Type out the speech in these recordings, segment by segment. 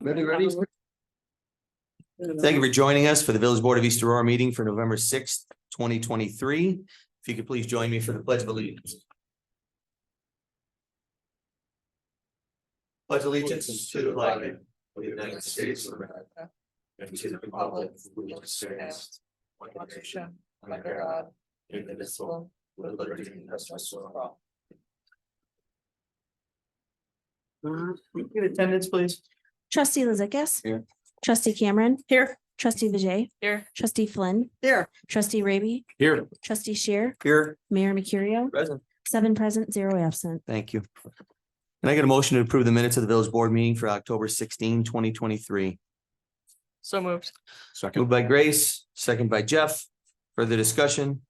Ready? Thank you for joining us for the Village Board of East Aurora meeting for November 6th, 2023. If you could please join me for the Pledge of Allegiance. Pledge allegiance to the flag of the United States of America and to the republic for which it stands, one nation, under God, indivisible, with liberty and justice for all. Get attendance, please. Trustee Lizickis. Here. Trustee Cameron. Here. Trustee Vijay. Here. Trustee Flynn. Here. Trustee Raby. Here. Trustee Shear. Here. Mayor Mercurio. Present. 7 present, 0 absent. Thank you. Can I get a motion to approve the minutes of the Village Board meeting for October 16, 2023? So moved. Moved by Grace, second by Jeff. Further discussion?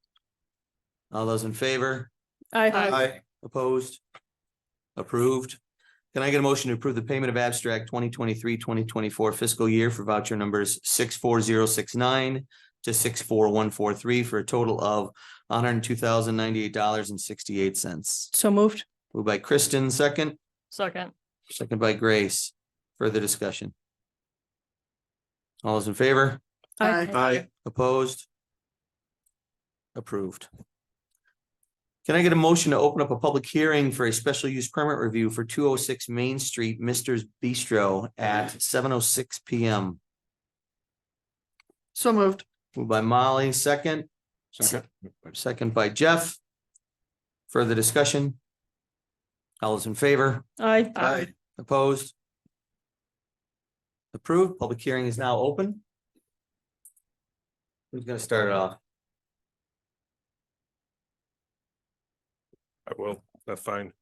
All those in favor? Aye. Opposed? Approved. Can I get a motion to approve the payment of abstract 2023-2024 fiscal year for voucher numbers 64069 to 64143 for a total of $102,098.68. So moved. Moved by Kristen, second Second. by Grace. Further discussion? All those in favor? Aye. Opposed? Approved. Can I get a motion to open up a public hearing for a special use permit review for 206 Main Street, Mister's Bistro at 7:06 p.m. So moved. Moved by Molly, second. Second by Jeff. Further discussion? All those in favor? Aye. Opposed? Approved. Public hearing is now open. Who's gonna start it off? I will, that's fine.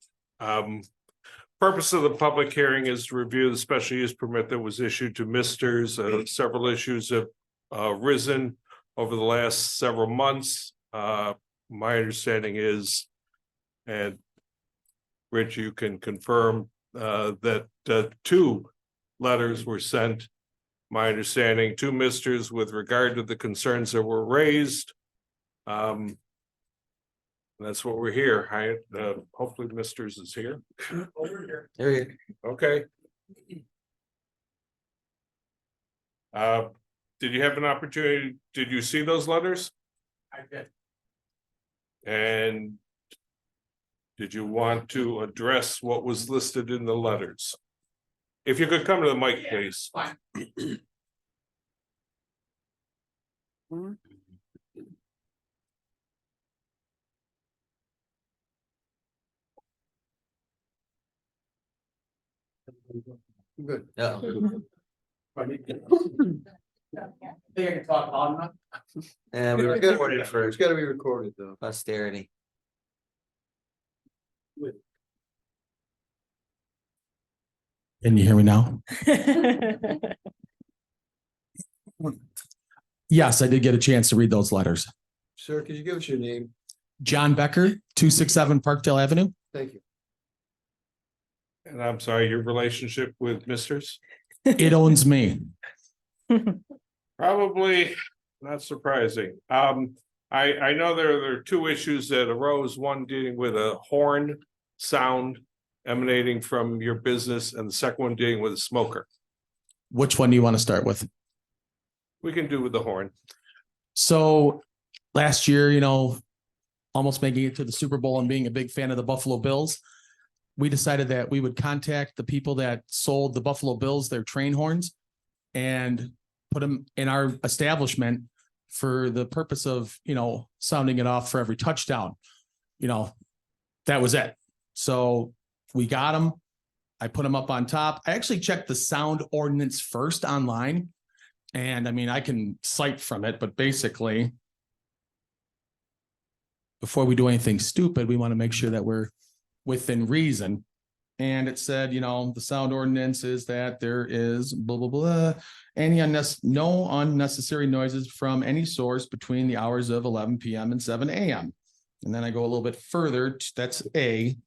Purpose of the public hearing is to review the special use permit that was issued to Mister's. Several issues have risen over the last several months. My understanding is, and Rich, you can confirm that 2 letters were sent, my understanding, to Mister's with regard to the concerns that were raised. That's what we're here. Hopefully Mister's is here. There you go. Okay. Did you have an opportunity? Did you see those letters? I did. And did you want to address what was listed in the letters? If you could come to the mic, please. Fine. Good. Yeah. I think I can talk loud enough. And we recorded it for It's gotta be recorded though. posterity. Can you hear me now? Yes, I did get a chance to read those letters. Sir, could you give us your name? John Becker, 267 Parkdale Avenue. Thank you. And I'm sorry, your relationship with Mister's? It owns me. Probably not surprising. I know there are 2 issues that arose, one dealing with a horn sound emanating from your business, and the second one dealing with a smoker. Which one do you want to start with? We can do with the horn. So last year, almost making it to the Super Bowl and being a big fan of the Buffalo Bills, we decided that we would contact the people that sold the Buffalo Bills their train horns and put them in our establishment for the purpose of, sounding it off for every touchdown. That was it. So we got them. I put them up on top. I actually checked the sound ordinance first online. And I can cite from it, but basically, before we do anything stupid, we want to make sure that we're within reason. And it said, the sound ordinance is that there is blah, blah, blah, no unnecessary noises from any source between the hours of 11 p.m. and 7 a.m. And then I go a little bit further, that's A,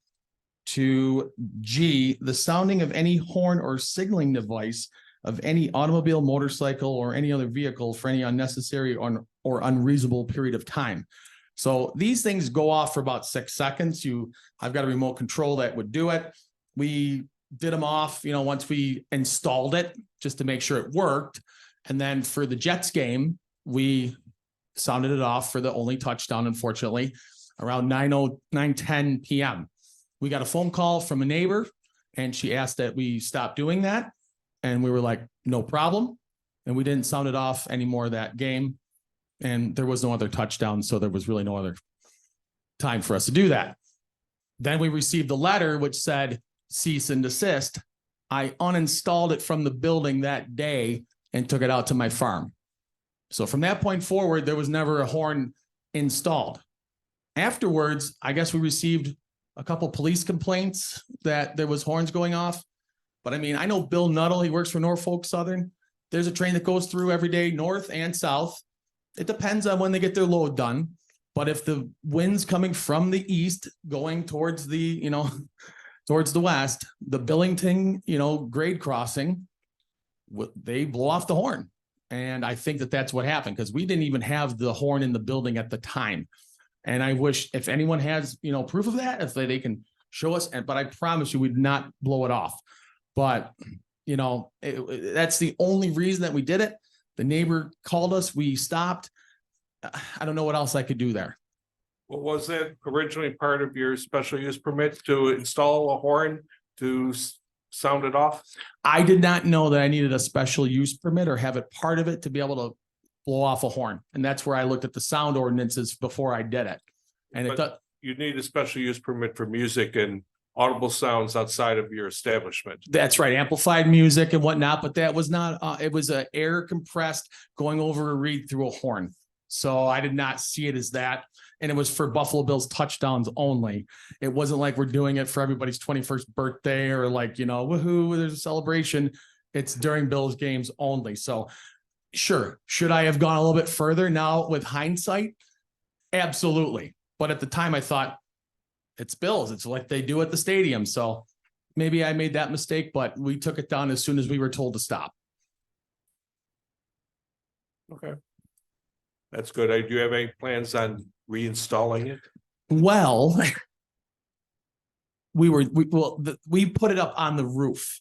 to G, the sounding of any horn or signaling device of any automobile, motorcycle, or any other vehicle for any unnecessary or unreasonable period of time. So these things go off for about 6 seconds. I've got a remote control that would do it. We did them off, once we installed it, just to make sure it worked. And then for the Jets game, we sounded it off for the only touchdown, unfortunately, around 9:10 PM. We got a phone call from a neighbor and she asked that we stop doing that. And we were like, no problem. And we didn't sound it off anymore that game. And there was no other touchdown. So there was really no other time for us to do that. Then we received the letter which said cease and desist. I uninstalled it from the building that day and took it out to my farm. So from that point forward, there was never a horn installed. Afterwards, I guess we received a couple police complaints that there was horns going off. But I mean, I know Bill Nuttall, he works for Norfolk Southern. There's a train that goes through every day, north and south. It depends on when they get their load done. But if the wind's coming from the east, going towards the, towards the west, the Billington, grade crossing, they blow off the horn. And I think that that's what happened because we didn't even have the horn in the building at the time. And I wish if anyone has, proof of that, if they can show us, but I promise you we'd not blow it off. But, that's the only reason that we did it. The neighbor called us, we stopped. I don't know what else I could do there. Well, was that originally part of your special use permit to install a horn to sound it off? I did not know that I needed a special use permit or have it part of it to be able to blow off a horn. And that's where I looked at the sound ordinances before I did it. And You need a special use permit for music and audible sounds outside of your establishment. That's right, amplified music and whatnot, but that was not, it was a air compressed going over a reed through a horn. So I did not see it as that. And it was for Buffalo Bills touchdowns only. It wasn't like we're doing it for everybody's 21st birthday or like, woohoo, there's a celebration. It's during Bills games only. So sure, should I have gone a little bit further now with hindsight? Absolutely. But at the time I thought it's Bills. It's like they do at the stadium. So maybe I made that mistake, but we took it down as soon as we were told to stop. Okay. That's good. Do you have any plans on reinstalling it? Well, we put it up on the roof.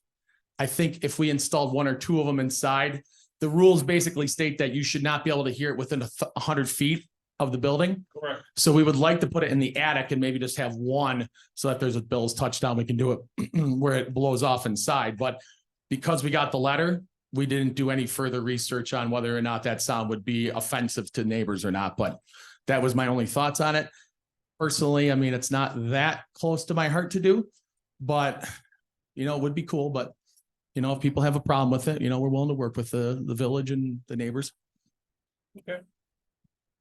I think if we installed one or two of them inside, the rules basically state that you should not be able to hear it within 100 feet of the building. Correct. So we would like to put it in the attic and maybe just have one so that there's a Bills touchdown. We can do it where it blows off inside. But because we got the letter, we didn't do any further research on whether or not that sound would be offensive to neighbors or not. But that was my only thoughts on it. Personally, I mean, it's not that close to my heart to do, but it would be cool. But if people have a problem with it, we're willing to work with the village and the neighbors. Okay.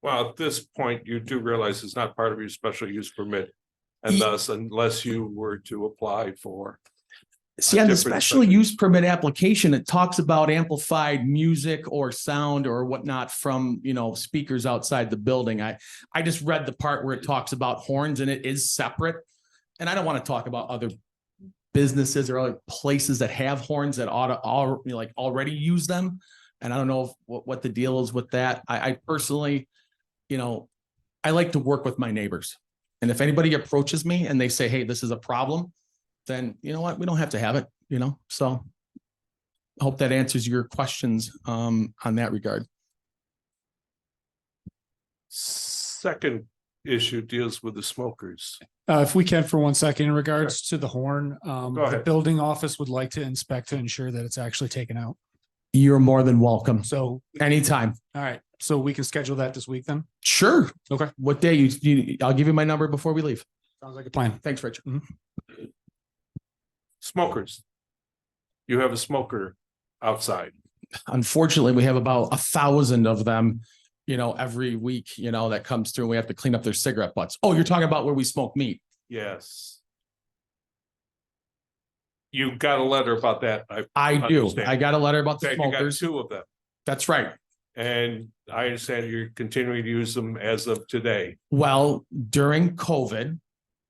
Well, at this point, you do realize it's not part of your special use permit. And thus, unless you were to apply for. See, on the special use permit application, it talks about amplified music or sound or whatnot from, speakers outside the building. I just read the part where it talks about horns and it is separate. And I don't want to talk about other businesses or other places that have horns that already use them. And I don't know what the deal is with that. I personally, I like to work with my neighbors. And if anybody approaches me and they say, hey, this is a problem, then you know what, we don't have to have it, so I hope that answers your questions on that regard. Second issue deals with the smokers. If we can for 1 second, in regards to the horn, the ahead. building office would like to inspect to ensure that it's actually taken out. You're more than welcome. So, Anytime. all right, so we can schedule that this week then? Sure. Okay. What day I'll give you my number before we leave. Sounds like a plan. Thanks, Richard. Smokers. You have a smoker outside. Unfortunately, we have about 1,000 of them, every week, that comes through and we have to clean up their cigarette butts. Oh, you're talking about where we smoke meat. Yes. You got a letter about that. I do. understand. I got a letter about the Okay, you got smokers. 2 of them. That's right. And I understand you're continuing to use them as of today. Well, during COVID,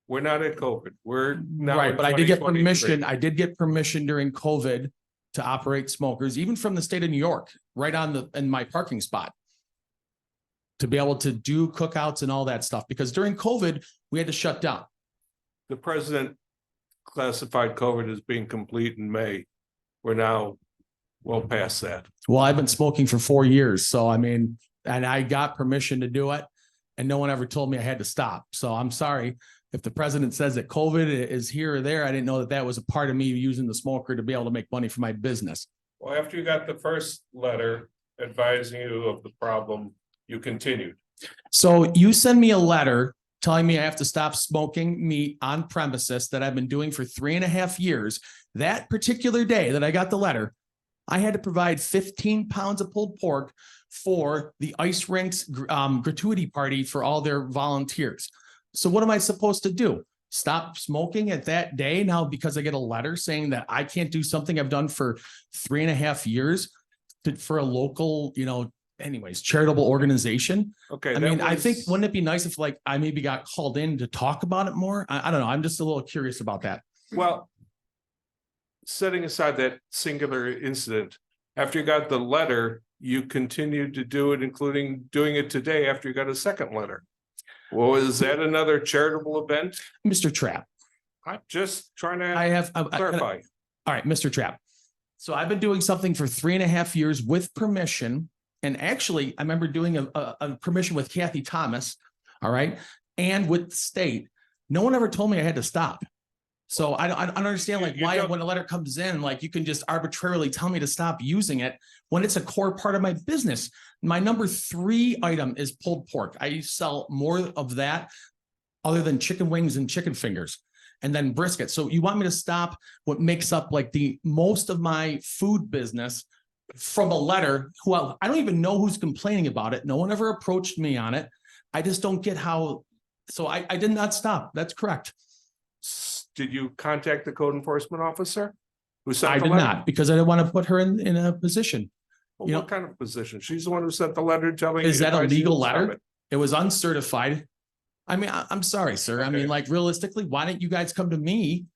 We're not at COVID. We're now. right, in but I did get 2023. permission. I did get permission during COVID to operate smokers, even from the state of New York, right in my parking spot. To be able to do cookouts and all that stuff, because during COVID, we had to shut down. The president classified COVID as being complete in May. We're now well past that. Well, I've been smoking for 4 years, so I mean, and I got permission to do it, and no one ever told me I had to stop. So I'm sorry if the president says that COVID is here or there. I didn't know that that was a part of me using the smoker to be able to make money for my business. Well, after you got the first letter advising you of the problem, you continued. So you send me a letter telling me I have to stop smoking meat on premises that I've been doing for 3.5 years. That particular day that I got the letter, I had to provide 15 pounds of pulled pork for the ice rinks gratuity party for all their volunteers. So what am I supposed to do? Stop smoking at that day now because I get a letter saying that I can't do something I've done for 3.5 years for a local, anyways, charitable organization. Okay. I mean, I think, wouldn't it be nice if like I maybe got called in to talk about it more? I don't know. I'm just a little curious about that. Well, setting aside that singular incident, after you got the letter, you continued to do it, including doing it today after you got a second letter. Well, is that another charitable event? Mr. Trapp, I'm just trying to I have, clarify. all right, Mr. Trapp. So I've been doing something for 3.5 years with permission. And actually, I remember doing a permission with Kathy Thomas, all right, and with the state. No one ever told me I had to stop. So I don't understand like You why don't- when a letter comes in, like you can just arbitrarily tell me to stop using it when it's a core part of my business. My number 3 item is pulled pork. I sell more of that other than chicken wings and chicken fingers and then brisket. So you want me to stop what makes up like the most of my food business from a letter who I don't even know who's complaining about it. No one ever approached me on it. I just don't get how. So I did not stop. That's correct. Did you contact the code enforcement officer? Who sent I the did letter? not because I didn't want to put her in a position. Well, you what know- kind of position? She's the one who sent the letter telling. Is that a advising you legal to stop letter? it. It was uncertified. I mean, I'm sorry, sir. I mean, Okay. like realistically, why didn't you guys come to me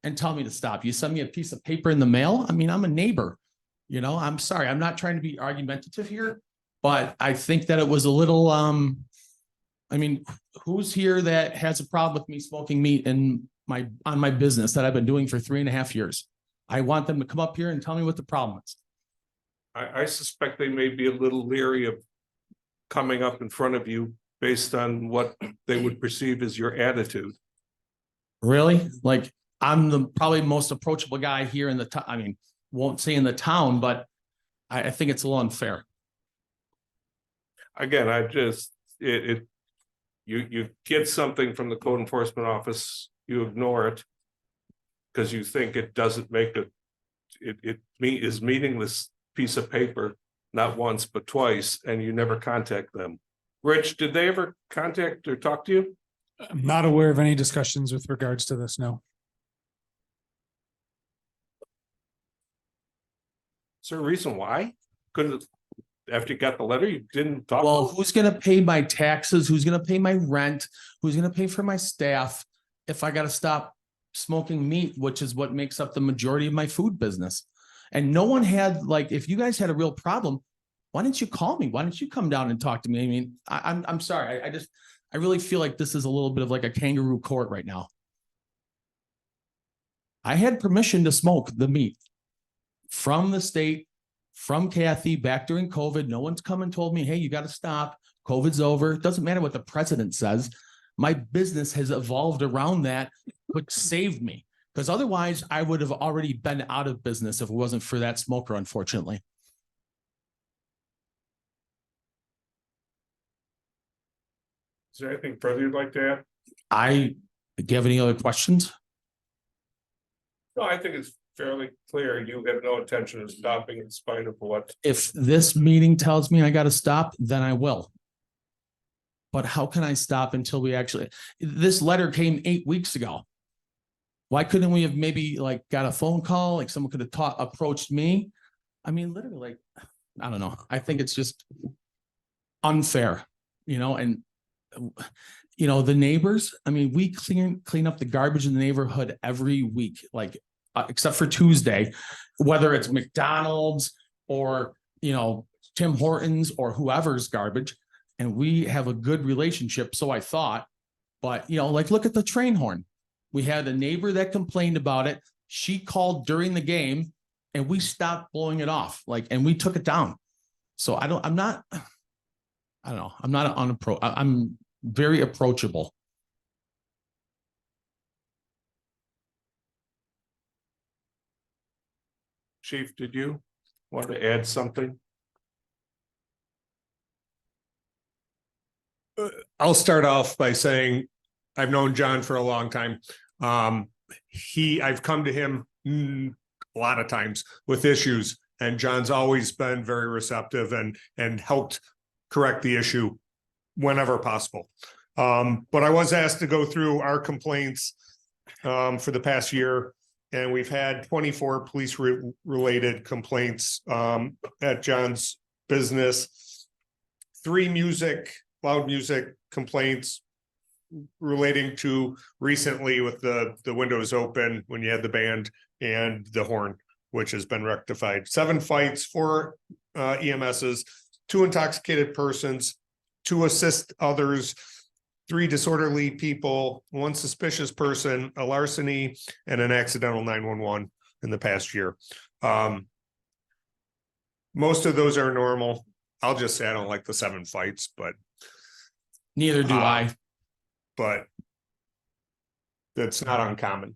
and tell me to stop? You send me a piece of paper in the mail. I mean, I'm a neighbor. I'm sorry. I'm not trying to be argumentative here, but I think that it was a little, I mean, who's here that has a problem with me smoking meat on my business that I've been doing for 3.5 years? I want them to come up here and tell me what the problem is. I suspect they may be a little leery of coming up in front of you based on what they would perceive as your attitude. Really? Like, I'm the probably most approachable guy here in the town. I mean, won't say in the town, but I think it's a little unfair. Again, you get something from the code enforcement office, you ignore it. Because you think it doesn't make it is meaningless piece of paper, not once, but twice, and you never contact them. Rich, did they ever contact or talk to you? I'm not aware of any discussions with regards to this, no. Is there a reason why? Couldn't, after you got the letter, you didn't talk? Well, who's gonna pay my taxes? Who's gonna pay my rent? Who's gonna pay for my staff if I gotta stop smoking meat, which is what makes up the majority of my food business? And no one had, like, if you guys had a real problem, why didn't you call me? Why didn't you come down and talk to me? I mean, I'm sorry. I really feel like this is a little bit of like a kangaroo court right now. I had permission to smoke the meat from the state, from Kathy back during COVID. No one's come and told me, hey, you got to stop. COVID's over. It doesn't matter what the president says. My business has evolved around that, which saved me. Because otherwise I would have already been out of business if it wasn't for that smoker, unfortunately. Is there anything further you'd like to add? Do you have any other questions? No, I think it's fairly clear. You have no intention of stopping in spite of what. If this meeting tells me I got to stop, then I will. But how can I stop until we actually, this letter came 8 weeks ago. Why couldn't we have maybe like got a phone call? Like someone could have approached me. I mean, literally, like, I don't know. I think it's just unfair, and the neighbors, I mean, we clean up the garbage in the neighborhood every week, like, except for Tuesday, whether it's McDonald's or, Tim Hortons or whoever's garbage. And we have a good relationship. So I thought, but like, look at the train horn. We had a neighbor that complained about it. She called during the game and we stopped blowing it off, like, and we took it down. So I'm not I'm very approachable. Chief, did you want to add something? I'll start off by saying I've known John for a long time. I've come to him a lot of times with issues, and John's always been very receptive and helped correct the issue whenever possible. But I was asked to go through our complaints for the past year, and we've had 24 police related complaints at John's business, 3 loud music complaints relating to recently with the windows open when you had the band and the horn, which has been rectified. 7 fights, 4 EMSs, 2 intoxicated persons, 2 assist others, 3 disorderly people, 1 suspicious person, a larceny, and an accidental 911 in the past year. Most of those are normal. I'll just say I don't like the 7 fights, but Neither do I. but that's not uncommon.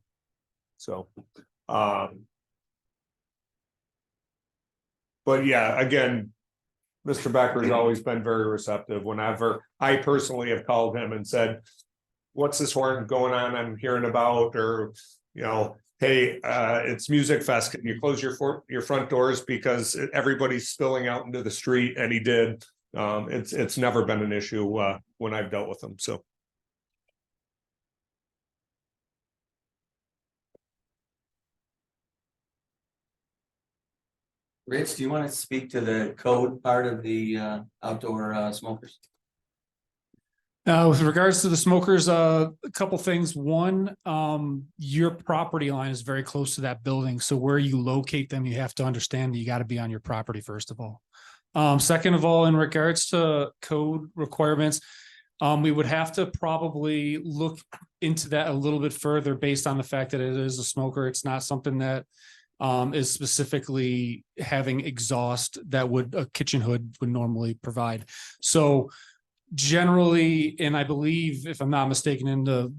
So, but yeah, again, Mr. Becker's always been very receptive. Whenever I personally have called him and said, what's this horn going on I'm hearing about? Or, hey, it's Music Fest. Can you close your front doors because everybody's spilling out into the street? And he did. It's never been an issue when I've dealt with him. So. Rich, do you want to speak to the code part of the outdoor smokers? With regards to the smokers, a couple things. One, your property line is very close to that building. So where you locate them, you have to understand that you got to be on your property, first of all. Second of all, in regards to code requirements, we would have to probably look into that a little bit further based on the fact that it is a smoker. It's not something that is specifically having exhaust that a kitchen hood would normally provide. So generally, and I believe, if I'm not mistaken, in the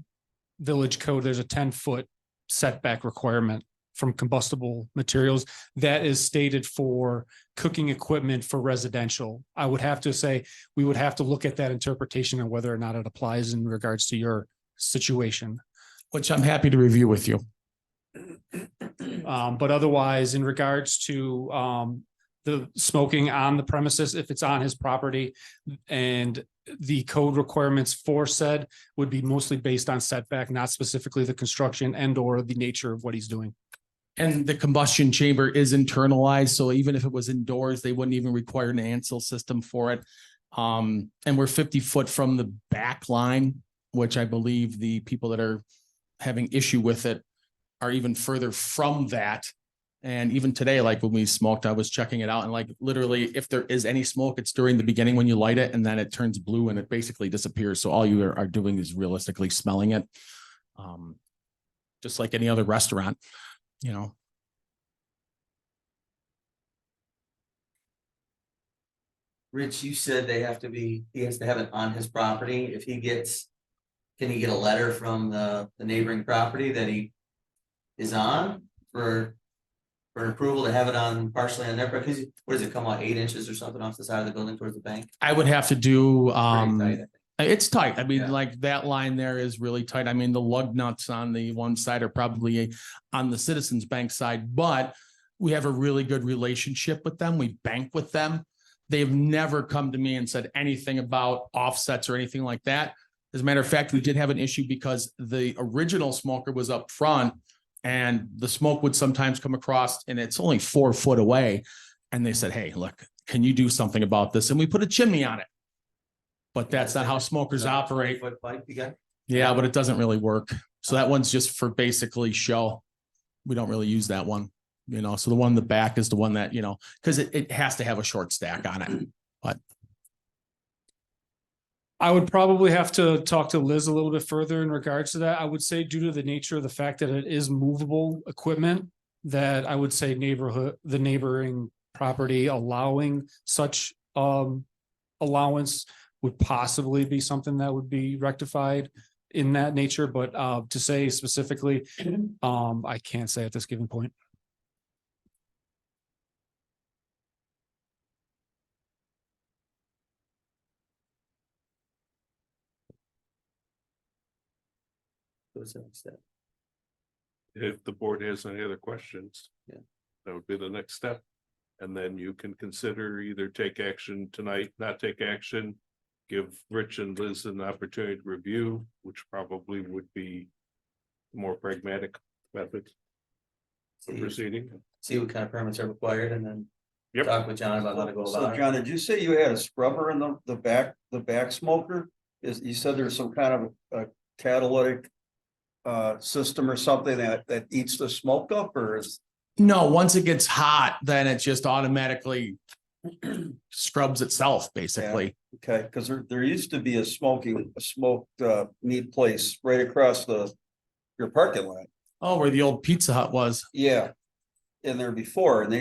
village code, there's a 10-foot setback requirement from combustible materials that is stated for cooking equipment for residential. I would have to say we would have to look at that interpretation and whether or not it applies in regards to your situation. Which I'm happy to review with you. But otherwise, in regards to the smoking on the premises, if it's on his property, and the code requirements for said would be mostly based on setback, not specifically the construction and or the nature of what he's doing. And the combustion chamber is internalized. So even if it was indoors, they wouldn't even require an ANSEL system for it. And we're 50 foot from the back line, which I believe the people that are having issue with it are even further from that. And even today, like when we smoked, I was checking it out, and like literally if there is any smoke, it's during the beginning when you light it, and then it turns blue and it basically disappears. So all you are doing is realistically smelling it. Just like any other restaurant, Rich, you said he has to have it on his property. If he can he get a letter from the neighboring property that he is on for an approval to have it on partially on their, because what does it come out 8 inches or something off the side of the building towards the bank? I would have to do, Pretty tight, I think. it's tight. I mean, Yeah. like that line there is really tight. I mean, the lug nuts on the one side are probably on the Citizens Bank side, but we have a really good relationship with them. We bank with them. They've never come to me and said anything about offsets or anything like that. As a matter of fact, we did have an issue because the original smoker was up front and the smoke would sometimes come across and it's only 4 foot away. And they said, hey, look, can you do something about this? And we put a chimney on it. But that's not how smokers operate. Yeah, but it doesn't really work. So that one's just for basically show. We don't really use that one, so the one in the back is the one that, because it has to have a short stack on it. But I would probably have to talk to Liz a little bit further in regards to that. I would say due to the nature of the fact that it is movable equipment, that I would say the neighboring property allowing such allowance would possibly be something that would be rectified in that nature, but to say specifically, I can't say at this given point. What's the next step? If the board has any other questions. Yeah. That would be the next step. And then you can consider either take action tonight, not take action. Give Rich and Liz an opportunity to review, which probably would be more pragmatic method of proceeding. See what kind of permits are required and then Yep. talk with John about how to go So about it. John, did you say you had a scrubber in the back smoker? You said there's some kind of a catalytic system or something that eats the smoke up, or is? No, once it gets hot, then it just automatically scrubs itself, basically. Okay, because there used to be a smoked meat place right across your parking lot. Oh, where the old Pizza Hut was. Yeah. In there before, and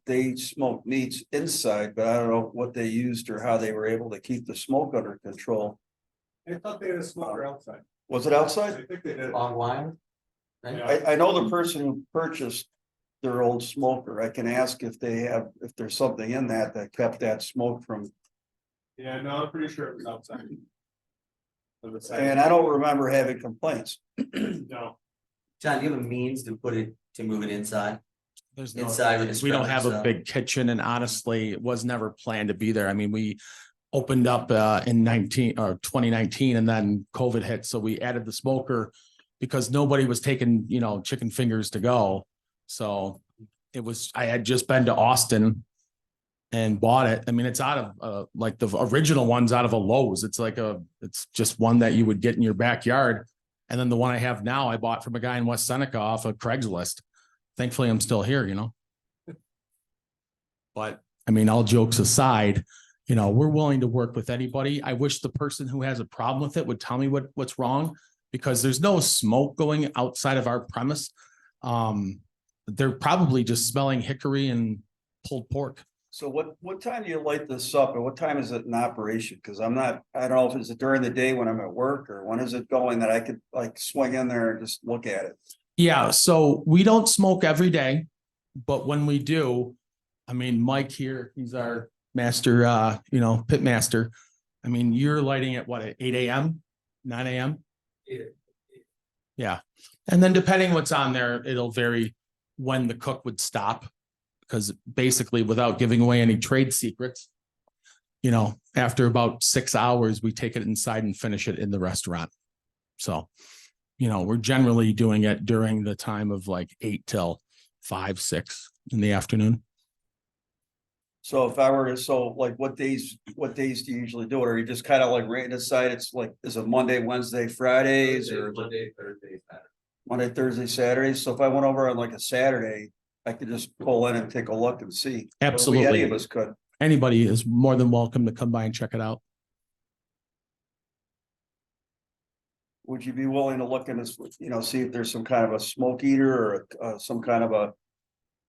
they smoked meats inside, but I don't know what they used or how they were able to keep the smoke under control. I thought they had a smoker outside. Was it outside? think they did. Online? Right? I know the person who purchased their old smoker. I can ask if there's something in that kept that smoke from, Yeah, no, I'm pretty sure it was outside. and I don't remember having complaints. No. John, do you have a means to move it inside? There's no, Inside with the we don't scrubber have a stuff. big kitchen, and honestly, it was never planned to be there. I mean, we opened up in 2019 and then COVID hit. So we added the smoker because nobody was taking, chicken fingers to go. So I had just been to Austin and bought it. I mean, it's out of like the original one's out of a Lowe's. It's just one that you would get in your backyard. And then the one I have now, I bought from a guy in West Seneca off of Craigslist. Thankfully, I'm still here, But I mean, all jokes aside, we're willing to work with anybody. I wish the person who has a problem with it would tell me what's wrong, because there's no smoke going outside of our premise. They're probably just smelling hickory and pulled pork. So what time do you light this up, and what time is it in operation? Because I don't know if it's during the day when I'm at work, or when is it going that I could like swing in there and just look at it? Yeah, so we don't smoke every day, but when we do, I mean, Mike here, he's our master, pit master. I mean, you're lighting at what, at 8 a.m., 9 a.m.? Yeah. And then depending what's on there, it'll vary when the cook would stop, because basically, without giving away any trade secrets, after about 6 hours, we take it inside and finish it in the restaurant. So, we're generally doing it during the time of like 8 till 5, 6 in the afternoon. So if I were to, like, what days do you usually do it? Or you just kind of like right inside? It's like, is it Monday, Wednesday, Fridays, or Monday, Thursday, Saturday. Monday, Thursday, Saturdays? So if I went over on like a Saturday, I could just pull in and take a look and see. Absolutely. Any of us could. Anybody is more than welcome to come by and check it out. Would you be willing to look in this, see if there's some kind of a smoke eater or some kind of a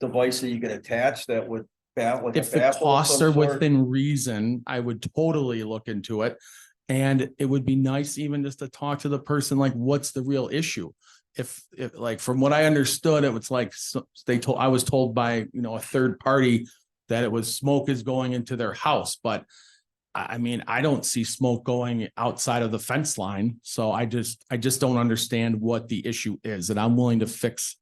device that you could attach that would like If a the baffle of costs some are sort? within reason, I would totally look into it. And it would be nice even just to talk to the person, like, what's the real issue? If like, from what I understood, it was like, I was told by, a third party that it was smoke is going into their house, but I mean, I don't see smoke going outside of the fence line. So I just don't understand what the issue is. And I'm willing to fix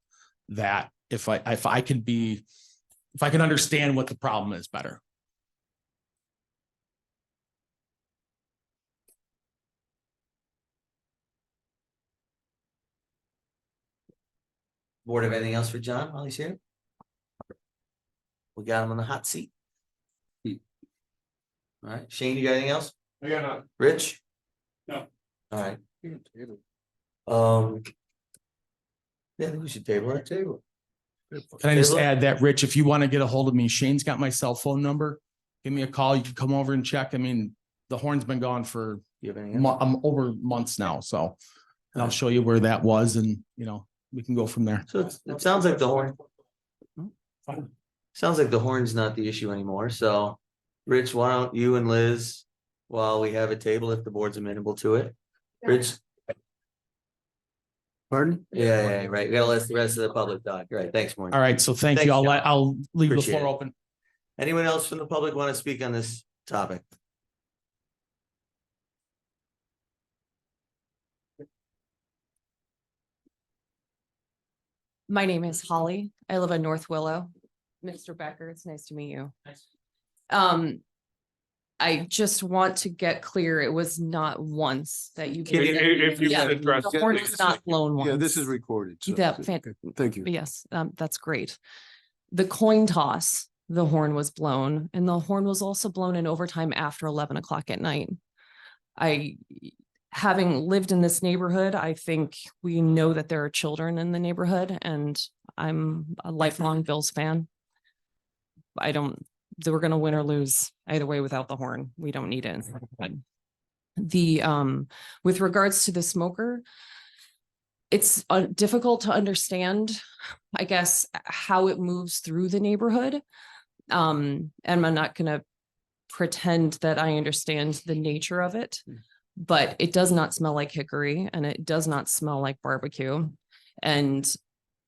that if I can understand what the problem is better. Board have anything else for John while he's here? We got him on the hot seat. All right, Shane, you got anything else? I got none. Rich? No. All right. Yeah, I think we should table it. Can I just add that, Rich, if you want to get a hold of me, Shane's got my cell phone number. Give me a call. You can come over and check. I mean, the horn's been gone for You have anything else? over months now, so. And I'll show you where that was and, we can go from there. So it sounds like the horn. Sounds like the horn's not the issue anymore, so Rich, why don't you and Liz, while we have a table, if the board's amenable to it, Rich? Pardon? Yeah, right, we gotta let the rest of the public talk, right, thanks, Maureen. All right, so thank you. Thanks, John. I'll leave the Appreciate floor it. open. Anyone else from the public want to speak on this topic? My name is Holly. I live in North Willow. Mr. Becker, it's nice to meet you. I just want to get clear, it was not once that you. If you Yeah, could address. the horn was not blown once. Yeah, this is recorded. so- Yeah, Thank you. Yes, that's great. The coin toss, the horn was blown, and the horn was also blown in overtime after 11 o'clock at night. Having lived in this neighborhood, I think we know that there are children in the neighborhood, and I'm a lifelong Bills fan. We're gonna win or lose either way without the horn. We don't need it. With regards to the smoker, it's difficult to understand, I guess, how it moves through the neighborhood. And I'm not gonna pretend that I understand the nature of it, but it does not smell like hickory and it does not smell like barbecue. And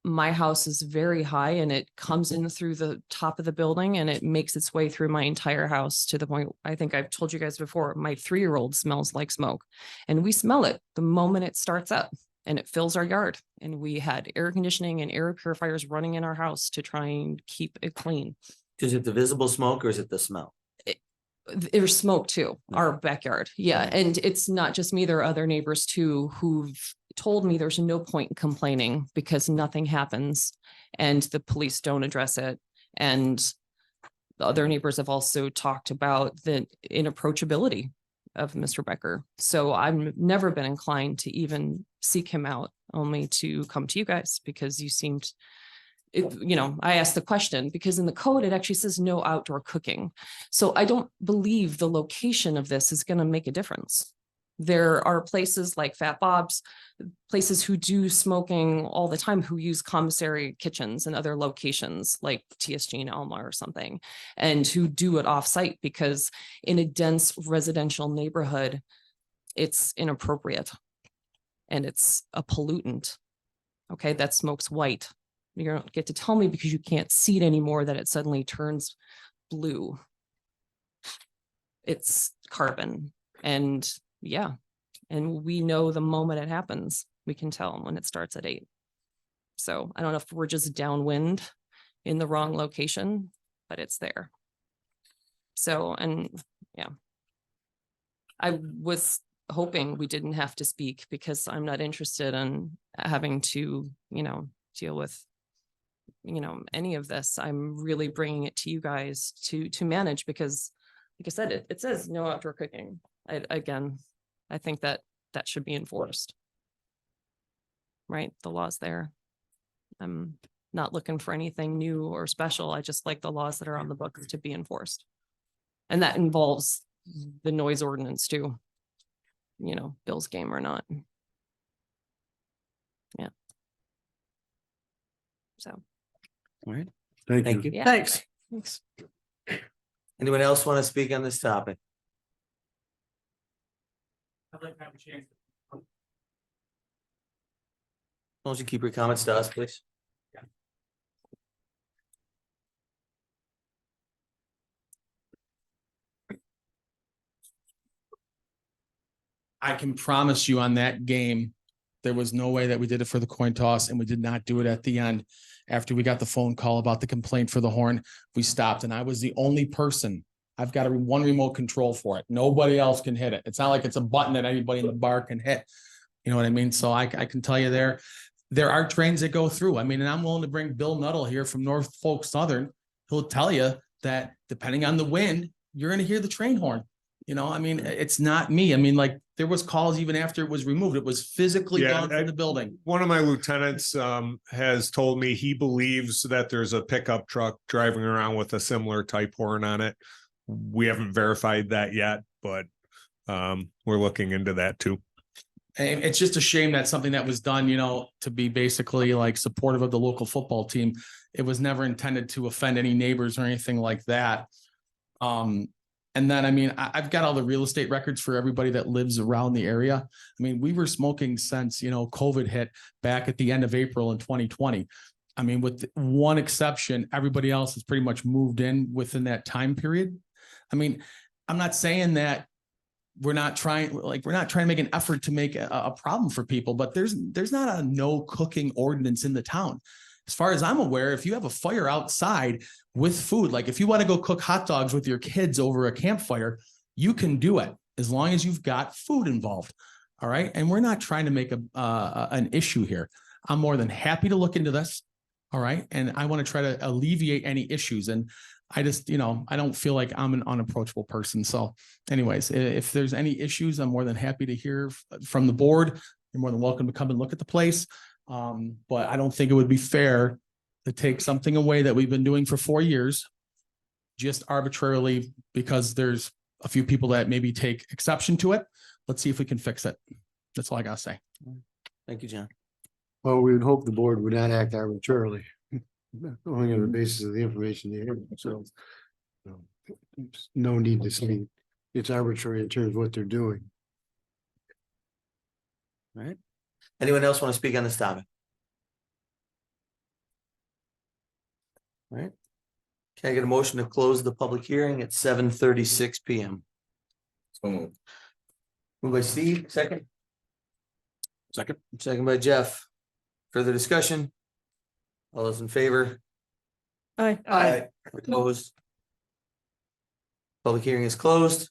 my house is very high and it comes in through the top of the building and it makes its way through my entire house to the point, I think I've told you guys before, my 3-year-old smells like smoke and we smell it the moment it starts up and it fills our yard. And we had air conditioning and air purifiers running in our house to try and keep it clean. Is it the visible smoke or is it the smell? There's smoke too, our backyard. Yeah. And it's not just me. There are other neighbors too, who've told me there's no point in complaining because nothing happens and the police don't address it. And the other neighbors have also talked about the inapproachability of Mr. Becker. So I've never been inclined to even seek him out, only to come to you guys because you seemed, I asked the question because in the code, it actually says no outdoor cooking. So I don't believe the location of this is going to make a difference. There are places like Fat Bob's, places who do smoking all the time, who use commissary kitchens and other locations like TSG and Elma or something, and who do it off-site because in a dense residential neighborhood, it's inappropriate and it's a pollutant. Okay, that smoke's white. You don't get to tell me because you can't see it anymore that it suddenly turns blue. It's carbon and yeah. And we know the moment it happens, we can tell when it starts at 8. So I don't know if we're just downwind in the wrong location, but it's there. So, and yeah, I was hoping we didn't have to speak because I'm not interested in having to, deal with, any of this. I'm really bringing it to you guys to manage because like I said, it says no outdoor cooking. I think that should be enforced. Right? The law's there. I'm not looking for anything new or special. I just like the laws that are on the books to be enforced. And that involves the noise ordinance too. Bill's game or not. Yeah. So. All right, Thank you. Yeah. Thanks. Thanks. Anyone else want to speak on this topic? I'd like to have a chance. Why don't you keep your comments to us, please? I can promise you on that game, there was no way that we did it for the coin toss and we did not do it at the end. After we got the phone call about the complaint for the horn, we stopped and I was the only person. I've got one remote control for it. Nobody else can hit it. It's not like it's a button that anybody in the bar can hit. You know what I mean? So I can tell you there are trains that go through. I mean, and I'm willing to bring Bill Nuttall here from Norfolk Southern. He'll tell you that depending on the wind, you're going to hear the train horn. It's not me. There was calls even after it was removed. It was physically gone from the building. One of my lieutenants has told me he believes that there's a pickup truck driving around with a similar type horn on it. We haven't verified that yet, but we're looking into that too. And it's just a shame that something that was done, to be basically like supportive of the local football team. It was never intended to offend any neighbors or anything like that. And then, I've got all the real estate records for everybody that lives around the area. We were smoking since, COVID hit back at the end of April in 2020. With one exception, everybody else has pretty much moved in within that time period. I'm not saying that we're not trying to make an effort to make a problem for people, but there's not a no cooking ordinance in the town. As far as I'm aware, if you have a fire outside with food, like if you want to go cook hot dogs with your kids over a campfire, you can do it as long as you've got food involved. All right. And we're not trying to make an issue here. I'm more than happy to look into this. All right. And I want to try to alleviate any issues. And I just, I don't feel like I'm an unapproachable person. So anyways, if there's any issues, I'm more than happy to hear from the board. You're more than welcome to come and look at the place. But I don't think it would be fair to take something away that we've been doing for 4 years just arbitrarily because there's a few people that maybe take exception to it. Let's see if we can fix it. That's all I gotta say. Thank you, John. Well, we would hope the board would not act arbitrarily, only on the basis of the information they have. So no need to say it's arbitrary in terms of what they're doing. All right. Anyone else want to speak on this topic? All right. Can I get a motion to close the public hearing at 7:36 PM? Moved by Steve, second. Second by Jeff. Further discussion? All those in favor? Aye. Opposed? Public hearing is closed.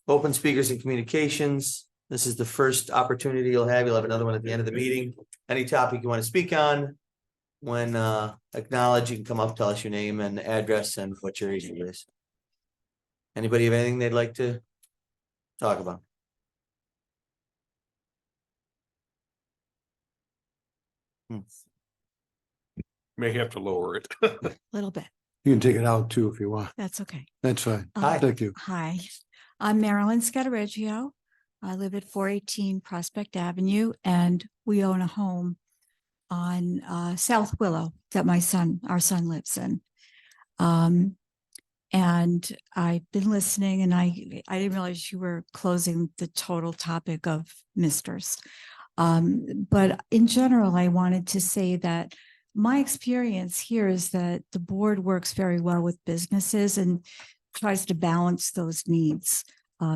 Open speakers and communications. This is the first opportunity you'll have. You'll have another one at the end of the meeting. Any topic you want to speak on, when acknowledged, you can come up, tell us your name and address and what your issue is. Anybody have anything they'd like to talk about? May have to lower it. Little bit. You can take it out too if you want. That's okay. That's fine. Hi. Thank you. Hi, I'm Marilyn Scattereggio. I live at 418 Prospect Avenue, and we own a home on South Willow that our son lives in. And I've been listening, and I didn't realize you were closing the total topic of misters. But in general, I wanted to say that my experience here is that the board works very well with businesses and tries to balance those needs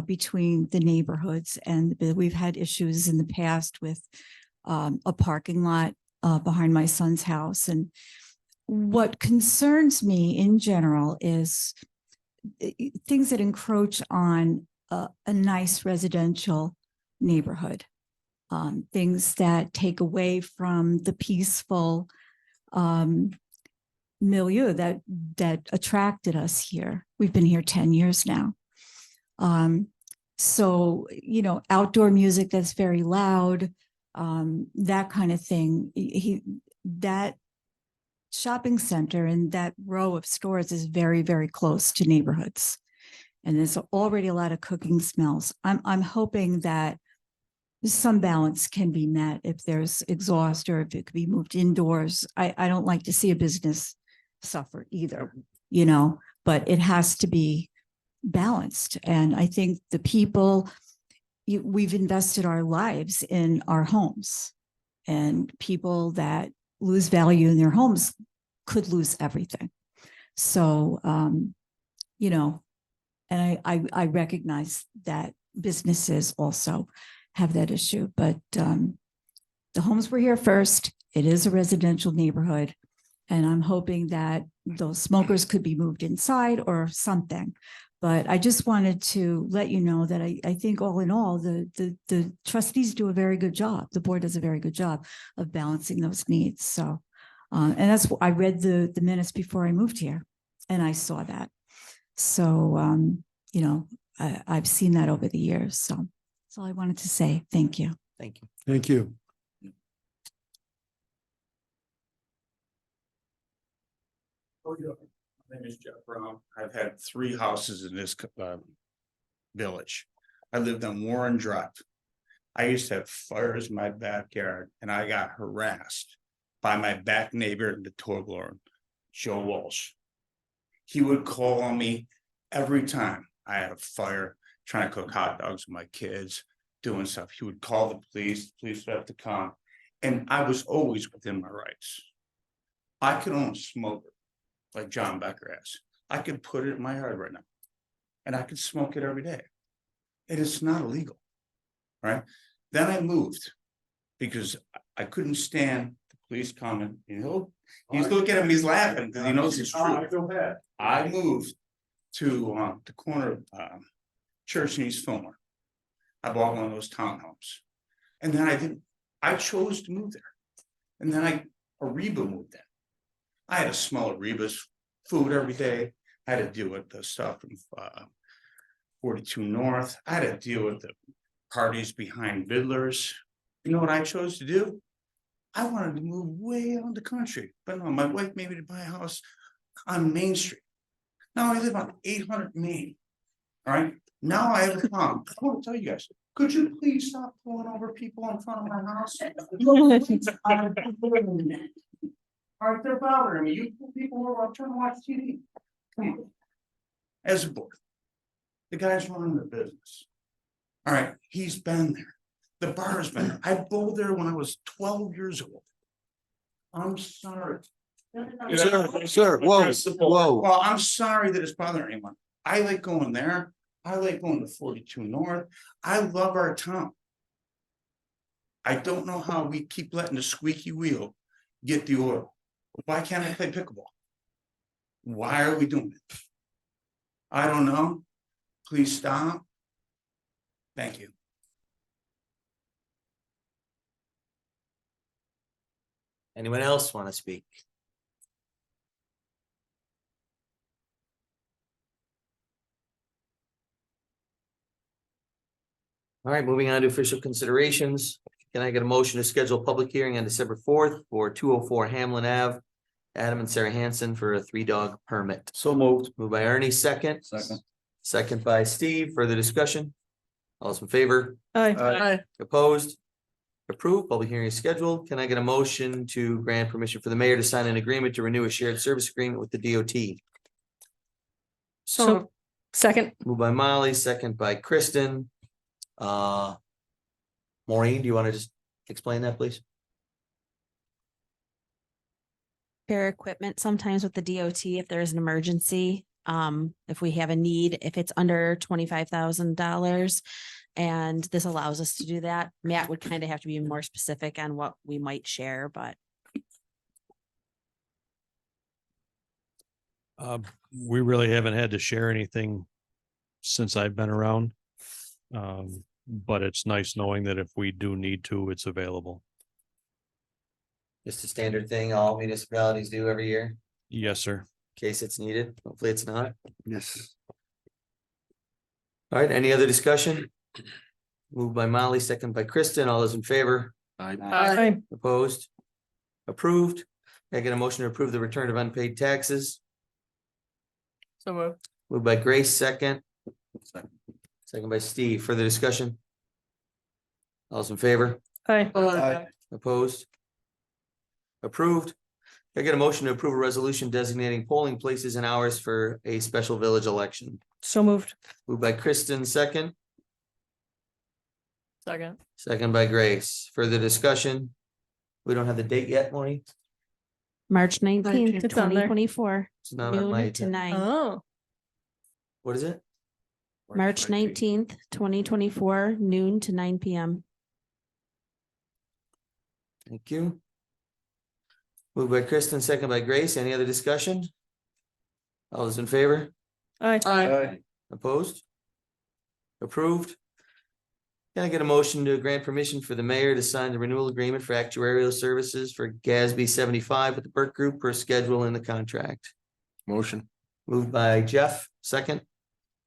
between the neighborhoods. And we've had issues in the past with a parking lot behind my son's house. And what concerns me in general is things that encroach on a nice residential neighborhood, things that take away from the peaceful milieu that attracted us here. We've been here 10 years now. So, outdoor music that's very loud, that kind of thing. That shopping center and that row of stores is very, very close to neighborhoods. And there's already a lot of cooking smells. I'm hoping that some balance can be met if there's exhaust or if it could be moved indoors. I don't like to see a business suffer either, but it has to be balanced. And I think the people, we've invested our lives in our homes, and people that lose value in their homes could lose everything. So, and I recognize that businesses also have that issue, but the homes were here first. It is a residential neighborhood, and I'm hoping that those smokers could be moved inside or something. But I just wanted to let you know that I think all in all, the trustees do a very good job. The board does a very good job of balancing those needs. So, and that's I read the minutes before I moved here, and I saw that. So, I've seen that over the years. So that's all I wanted to say. Thank you. Thank you. Thank you. My name is Jeff Brown. I've had 3 houses in this village. I lived on Warren Drive. I used to have fires in my backyard and I got harassed by my back neighbor, the toddler, Joe Walsh. He would call on me every time I had a fire, trying to cook hot dogs with my kids, doing stuff. He would call the police would have to come. And I was always within my rights. I could own a smoker like John Becker has. I could put it in my yard right now. And I could smoke it every day. And it's not illegal. Right? Then I moved because I couldn't stand the police coming. He's looking at him, he's laughing because he knows it's true. Go ahead. I moved to the corner of Church and East Fillmore. I bought one of those townhomes. And then I chose to move there. And then Ariba moved in. I had to smell Ariba's food every day. I had to deal with the stuff from 42 North. I had to deal with the parties behind Vidler's. You know what I chose to do? I wanted to move way out in the country. But no, my wife made me to buy a house on Main Street. Now I live on 800 Main. All right. Now I have a problem. I want to tell you guys, could you please stop pulling over people in front of my house? All right, they're bothering me. You people are trying to watch TV. Come on. As a board, the guy's running the business. All right, he's been there. The bar's been there. I bowled there when I was 12 years old. I'm sorry. Sir, whoa, whoa. Well, I'm sorry that it's bothering anyone. I like going there. I like going to 42 North. I love our town. I don't know how we keep letting the squeaky wheel get the oil. Why can't I play pickleball? Why are we doing it? I don't know. Please stop. Thank you. Anyone else want to speak? All right, moving on to official considerations. Can I get a motion to schedule a public hearing on December 4th for 204 Hamlin Ave? Adam and Sarah Hansen for a 3-dog permit. So moved. Moved by Ernie, second. Second. Second by Steve. Further discussion? All those in favor? Aye. Opposed? Approved. Public hearing is scheduled. Can I get a motion to grant permission for the mayor to sign an agreement to renew a shared service agreement with the DOT? So, second. Moved by Molly, second by Kristen. Maureen, do you want to just explain that, please? Repair equipment sometimes with the DOT if there's an emergency. If we have a need, if it's under $25,000. And this allows us to do that. Matt would kind of have to be more specific on what we might share, but. We really haven't had to share anything since I've been around. But it's nice knowing that if we do need to, it's available. Just a standard thing all municipalities do every year, Yes, sir. in case it's needed. Hopefully it's not. Yes. All right, any other discussion? Moved by Molly, second by Kristen. All those in favor? Aye. Opposed? Approved. Can I get a motion to approve the return of unpaid taxes? So moved. Moved by Grace, second. Second by Steve. Further discussion? All those in favor? Aye. Opposed? Approved. Can I get a motion to approve a resolution designating polling places and hours for a special village election? So moved. Moved by Kristen, second. Second. Second by Grace. Further discussion? We don't have the date yet, Maureen? March 19th, It's on there. 2024, It's not on my noon to agenda. 9. Oh. What is it? March 19th, 2024, noon to 9 PM. Thank you. Moved by Kristen, second by Grace. Any other discussion? All those in favor? Aye. Opposed? Approved. Can I get a motion to grant permission for the mayor to sign the renewal agreement for actuarial services for GASB 75 with the Burke Group per schedule in the contract? Motion. Moved by Jeff, second.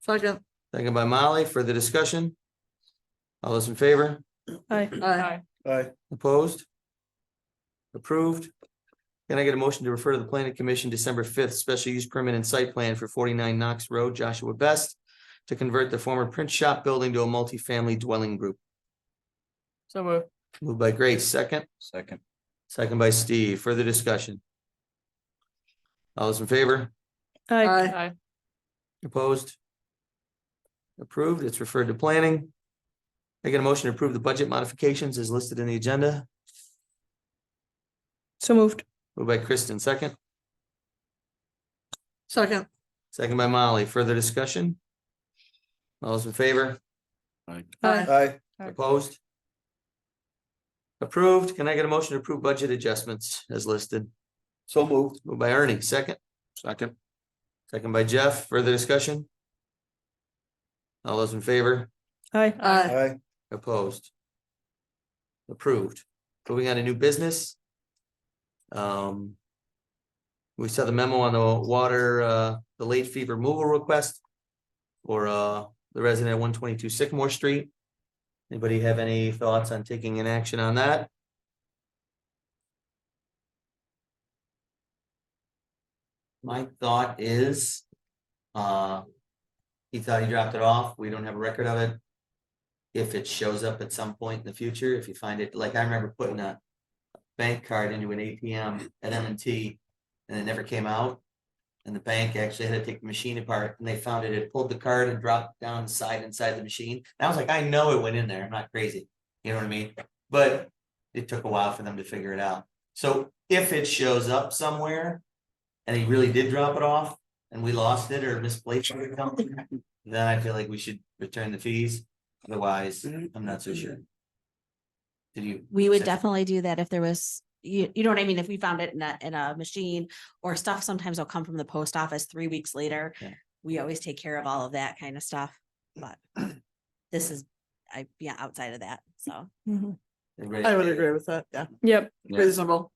Second. Second by Molly. Further discussion? All those in favor? Aye. Aye. Opposed? Approved. Can I get a motion to refer to the planning commission December 5th, special use permit and site plan for 49 Knox Road, Joshua Best to convert the former print shop building to a multifamily dwelling group. So moved. Moved by Grace, second. Second. Second by Steve. Further discussion? All those in favor? Aye. Opposed? Approved. It's referred to planning. I get a motion to approve the budget modifications as listed in the agenda. So moved. Moved by Kristen, second. Second. Second by Molly. Further discussion? All those in favor? Aye. Aye. Opposed? Approved. Can I get a motion to approve budget adjustments as listed? So moved. Moved by Ernie, second. Second. Second by Jeff. Further discussion? All those in favor? Aye. Aye. Opposed? Approved. Moving on to new business. We saw the memo on the water, the late fee removal request for the resident at 122 Sycamore Street. Anybody have any thoughts on taking an action on that? My thought is, he thought he dropped it off. We don't have a record of it. If it shows up at some point in the future, if you find it, like I remember putting a bank card into an ATM at M&T and it never came out. And the bank actually had to take the machine apart and they found it had pulled the card and dropped down the side inside the machine. And I was like, I know it went in there. I'm not crazy. You know what I mean? But it took a while for them to figure it out. So if it shows up somewhere and he really did drop it off and we lost it or misplaced it or something, then I feel like we should return the fees. Otherwise, I'm not so sure. Did you? We would say- definitely do that if there was, you know what I mean? If we found it in a machine or stuff, sometimes will come from the post office 3 weeks later. Yeah. We always take care of all of that kind of stuff, but this is, outside of that, so. Everybody- I would agree with that. Yeah. Yep. Yeah. Reasonable.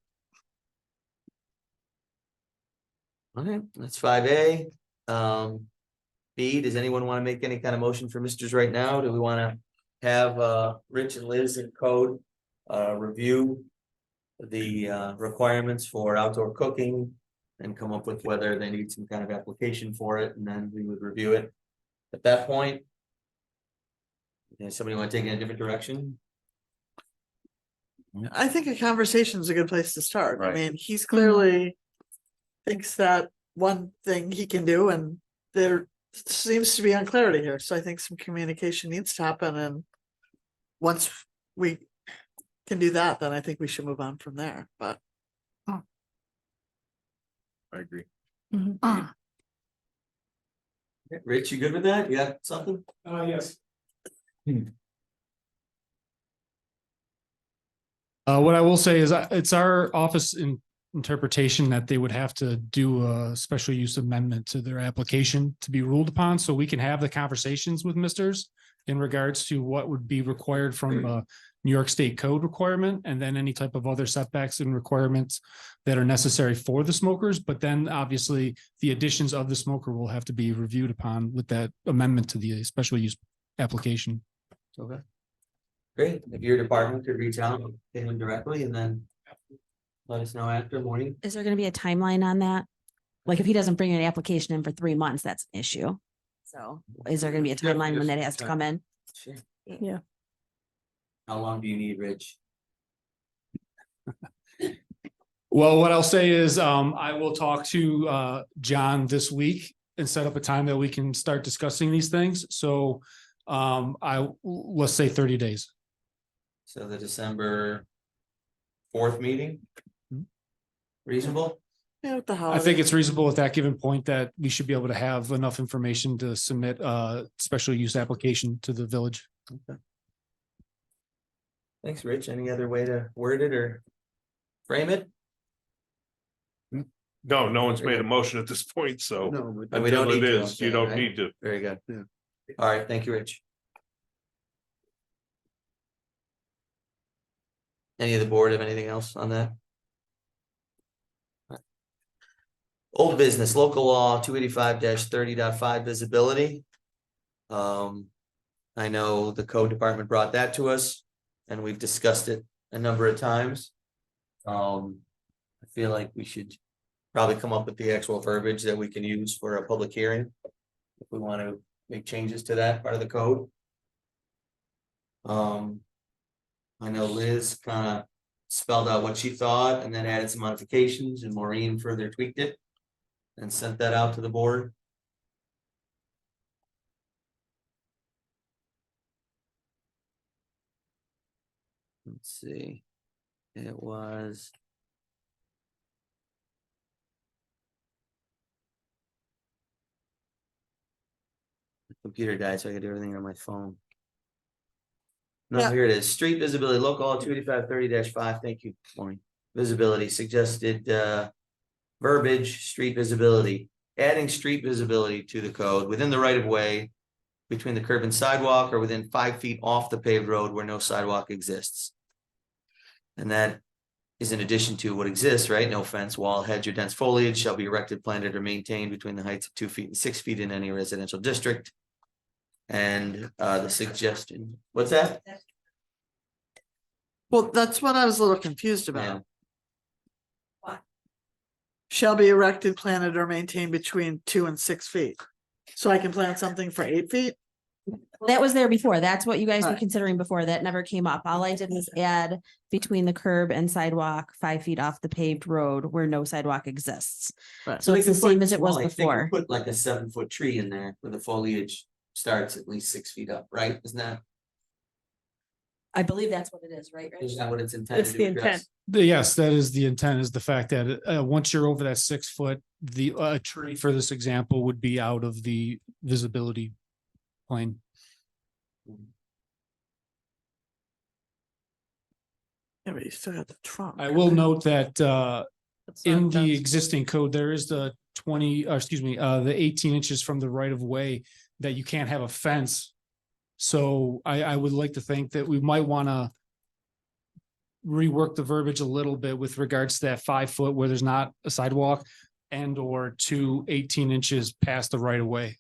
Okay, that's 5A. B, does anyone want to make any kind of motion for misters right now? Do we want to have Rich and Liz in code review the requirements for outdoor cooking and come up with whether they need some kind of application for it, and then we would review it at that point. Does somebody want to take it in a different direction? I think a conversation is a good place to start. I Right. mean, he's clearly thinks that one thing he can do, and there seems to be unclarity here. So I think some communication needs to happen, and once we can do that, then I think we should move on from there. But I agree. Rich, you good with that? You got something? Yes. What I will say is it's our office interpretation that they would have to do a special use amendment to their application to be ruled upon, so we can have the conversations with misters in regards to what would be required from a New York State code requirement, and then any type of other setbacks and requirements that are necessary for the smokers. But then obviously the additions of the smoker will have to be reviewed upon with that amendment to the special use application. Okay. Great. If your department could reach out to him directly and then let us know after morning. Is there gonna be a timeline on that? Like if he doesn't bring an application in for 3 months, that's an issue. So is there gonna be a timeline when that has to come in? Sure. Yeah. How long do you need, Rich? Well, what I'll say is, I will talk to John this week and set up a time that we can start discussing these things. So let's say 30 days. So the December 4th meeting? Reasonable? yeah, with the I holiday. think it's reasonable at that given point that we should be able to have enough information to submit a special use application to the village. Thanks, Rich. Any other way to word it or frame it? No, no one's made a motion at this point, so No, but And we don't until it need to, is, you okay, don't right? need to. Very good. Yeah. All right, thank you, Rich. Any of the board have anything else on that? Old business, local law 285-30.5 visibility. I know the code department brought that to us and we've discussed it a number of times. I feel like we should probably come up with the actual verbiage that we can use for a public hearing. If we want to make changes to that part of the code. I know Liz kind of spelled out what she thought and then added some modifications, and Maureen further tweaked it and sent that out to the board. Let's see, it was. The computer died, so I gotta do everything on my phone. No, Yeah. here it is. Street visibility, local law 28530-5. Thank you, Maureen. Visibility suggested verbiage, street visibility, adding street visibility to the code within the right of way between the curb and sidewalk, or within 5 feet off the paved road where no sidewalk exists. And that is in addition to what exists, right? No fence, wall, hedge, or dense foliage shall be erected, planted, or maintained between the heights of 2 feet and 6 feet in any residential district. And the suggestion, what's that? Well, that's what I was a little confused Yeah. about. Shall be erected, planted, or maintained between 2 and 6 feet. So I can plant something for 8 feet? That was there before. That's what you guys were Right. considering before. That never came up. All I did was add between the curb and sidewalk, 5 feet off the paved road where no sidewalk exists. Right. So they it's the could put- same as it was well, I think you before. Put like a 7-foot tree in there where the foliage starts at least 6 feet up, right? Isn't that, I believe that's what it is, right? Rich? isn't that what it's intended It's to the address? intent. Yes, that is the intent, is the fact that once you're over that 6 foot, the tree for this example would be out of the visibility plane. Yeah, but you still got the trunk. I will note that That's not in the fence. existing code, there is the 20, the 18 inches from the right of way that you can't have a fence. So I would like to think that we might want to rework the verbiage a little bit with regards to that 5 foot where there's not a sidewalk, and or 18 inches past the right of way.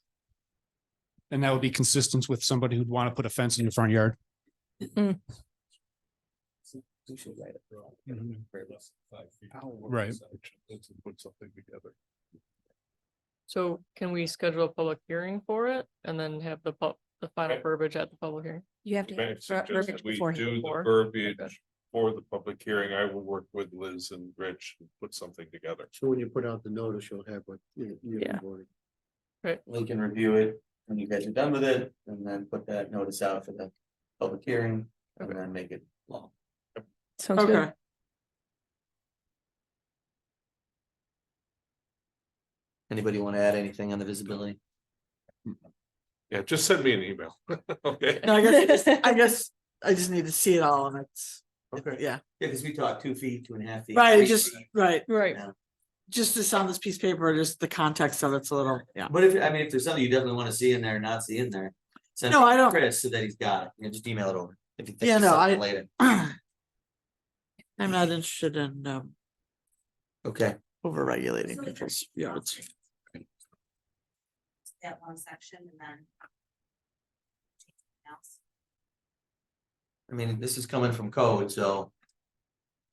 And that would be consistent with somebody who'd want to put a fence in the front yard. We should write it wrong. Right. Put something together. So can we schedule a public hearing for it and then have the final Okay. verbiage at the public hearing? You have to. May I have suggest verbiage that we before. do the Before? verbiage Okay. for the public hearing. I will work with Liz and Rich and put something together. So when you put out the notice, you'll have what you. Yeah. We can review it when you guys are done with it, and then put that notice out for the public hearing, and Okay. then make it long. Sounds good. Okay. Anybody want to add anything on the visibility? Yeah, just send me an email. Okay. No, I guess I just need to see it all, and it's, Okay. yeah, Yeah, because we talked 2 feet, 2.5 feet. right, 3 just, feet. right, Right. just this on this piece of paper, just the context of it's a little, yeah. But if there's something you definitely want to see in there, not see in there. Send No, it I to don't- Chris, so that he's got it, just email it over. If you think Yeah, of no, something I- later. I'm not interested in Okay, over regulating people's yards. That one section and then. this is coming from code, so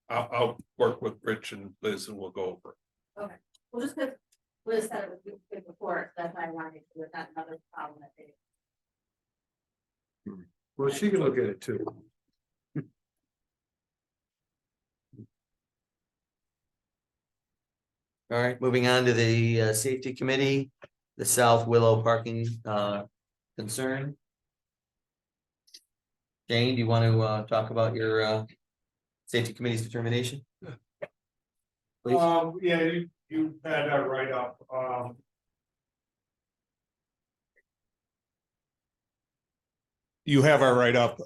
I'll work with Rich and Liz and we'll go over it. Well, just because Liz said it was good before, that's why I wanted to, with that another problem that they. Well, she can look at it too. all right, moving on to the safety committee, the South Willow parking concern. Jane, do you want to talk about your safety committee's determination? Please. Yeah, you had that right up, You have our write up.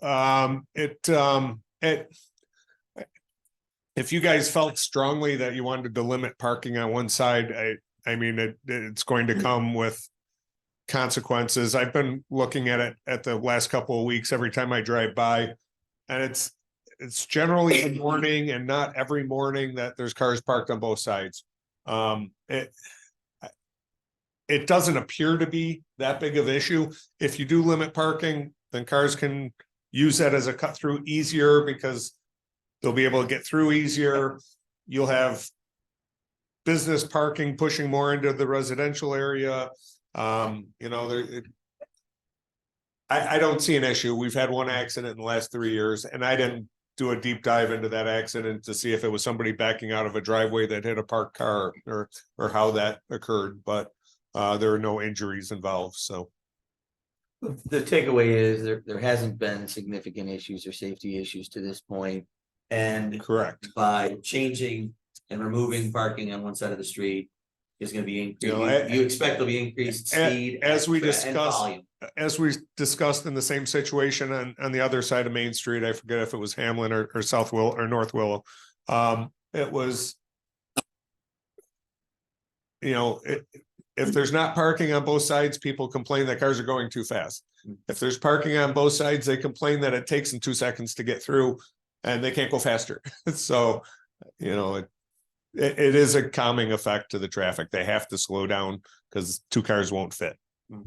If you guys felt strongly that you wanted to limit parking on one side, it's going to come with consequences. I've been looking at it at the last couple of weeks, every time I drive by. And it's generally the morning and not every morning that there's cars parked on both sides. It doesn't appear to be that big of an issue. If you do limit parking, then cars can use that as a cut through easier because they'll be able to get through easier. You'll have business parking pushing more into the residential area. I don't see an issue. We've had one accident in the last 3 years, and I didn't do a deep dive into that accident to see if it was somebody backing out of a driveway that hit a parked car or how that occurred, but there are no injuries involved, so. The takeaway is there hasn't been significant issues or safety issues to this point. And Correct. by changing and removing parking on one side of the street is gonna be, You know, you expect there'll be increased speed. as we and discussed, volume. as we discussed in the same situation on the other side of Main Street, I forget if it was Hamlin or South Willow or North Willow. It was, you know, if there's not parking on both sides, people complain that cars are going too fast. If there's parking on both sides, they complain that it takes them 2 seconds to get through and they can't go faster. So, you know, it is a calming effect to the traffic. They have to slow down because 2 cars won't fit. All